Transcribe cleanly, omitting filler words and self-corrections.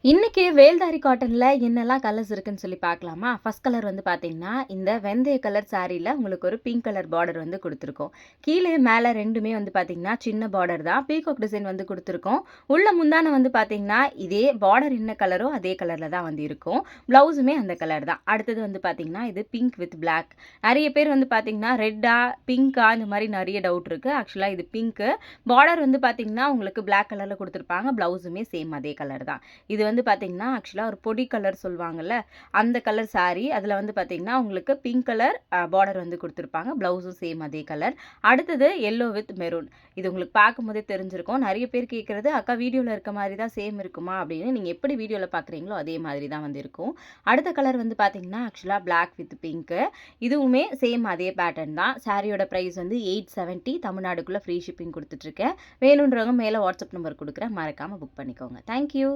இன்னைக்கு வேல்தாரி காட்டன்ல என்னெல்லாம் கலர்ஸ் இருக்குன்னு சொல்லி பார்க்கலாமா? ஃபர்ஸ்ட் கலர் வந்து பார்த்தீங்கன்னா, இந்த வெந்தய கலர் சாரீல உங்களுக்கு ஒரு பிங்க் கலர் பார்டர் வந்து குடுத்துருக்கோம். கீழே, மேல 2மே வந்து பார்த்தீங்கன்னா, சின்ன பார்டர் தான். பீகாக் டிசைன் வந்து குடுத்துருக்கோம். உள்ள முந்தான வந்து பார்த்தீங்கன்னா, இதே பார்டர் என்ன கலரோ அதே கலர்ல தான் வந்து இருக்கும். ப்ளவுஸுமே அந்த கலர் தான். அடுத்தது வந்து பார்த்தீங்கன்னா, இது பிங்க் வித் பிளாக். நெறைய பேர் வந்து பார்த்தீங்கன்னா, ரெட்டா, பிங்க்கா இந்த மாரி நெறைய டவுட் இருக்கு. ஆக்சுவலா இது பிங்க்கு. பார்டர் வந்து பார்த்தீங்கன்னா, உங்களுக்கு பிளாக் கலர்ல குடுத்துருப்பாங்க. ப்ளவுஸுமே சேம் அதே கலர் தான். இது வந்து பார்த்தீங்கன்னா, ஆக்சுவலா ஒரு பொடி கலர் சொல்லுவாங்கல்ல, அந்த கலர் சாரி. அதில வந்து பார்த்தீங்கன்னா, உங்களுக்கு பிங்க் கலர் பார்டர் வந்து குடுத்துருப்பாங்க. ப்ளவுஸும் சேம் அதே கலர். அடுத்தது எல்லோ வித் மெரூன். இது உங்களுக்கு பார்க்கும்போதே தெரிஞ்சிருக்கும். நெறைய பேர் கேட்கறது, "அக்கா வீடியோல இருக்க மாரி தான் சேம் இருக்குமா?" அப்படின்னு. நீங்க எப்படி வீடியோல பார்க்குறீங்களோ, அதே மாதிரி தான் வந்து இருக்கும். அடுத்த கலர் வந்து பார்த்தீங்கன்னா, ஆக்சுவலா பிளாக் வித் பிங்க்கு. இதுவுமே சேம் அதே பேட்டர்ன் தான். சாரியோட பிரைஸ் வந்து 870 தமிழ்நாடுக்குள்ள ஃப்ரீ ஷிப்பிங் குடுத்துட்டுருக்கேன். வேணுன்றவங்க மேல வாட்ஸ்அப் நம்பர் குடுக்குறேன். மறக்காம புக் பண்ணிக்கோங்க. Thank you.